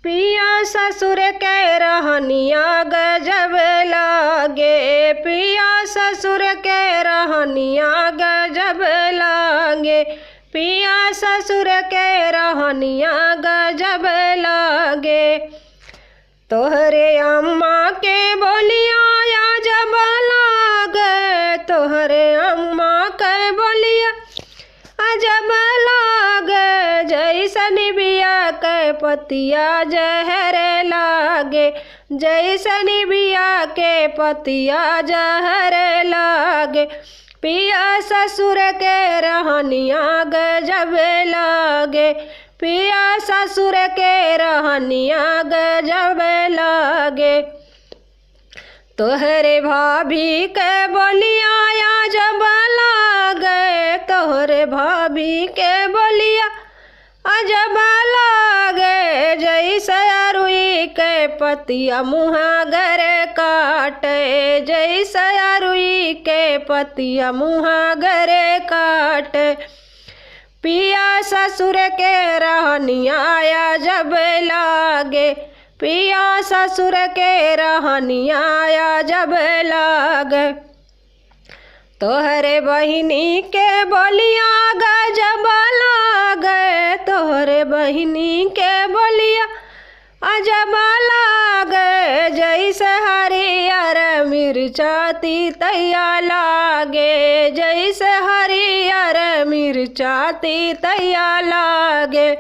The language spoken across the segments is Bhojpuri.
पिया ससुर के रहनिया गजब लागे, पिया ससुर के रहनिया गजब लागे, पिया ससुर के रहनिया गजब लागे। तोहरे अम्मा के बोलिया जब लागे, तोहरे अम्मा के बोलिया अजब लागे, जैसन बिया के पतिया जहर लागे, जैसन बिया के पतिया जहर लागे। पिया ससुर के रहनिया गजब लागे, पिया ससुर के रहनिया गजब लागे। तोहरे भाभी के बोलिया जब लागे, तोहरे भाभी के बोलिया अजब लागे, जैसे अरुई के पतिया मुँहा गर काटे, जैसे अरुई के पतिया मुँहा गर काटे। पिया ससुर के रहनिया जब लागे, पिया ससुर के रहनिया जब लागे। तोहरे बहिनी के बोलिया गजब लागे, तोहरे बहिनी के बोलिया अजब लागे, जैसे हरियर मिर्चा तीतैया लागे, जैसे हरियर मिर्चा तीतैया लागे।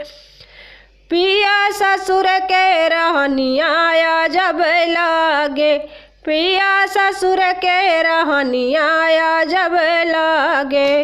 पिया ससुर के रहनिया जब लागे, पिया ससुर के रहनिया जब लागे।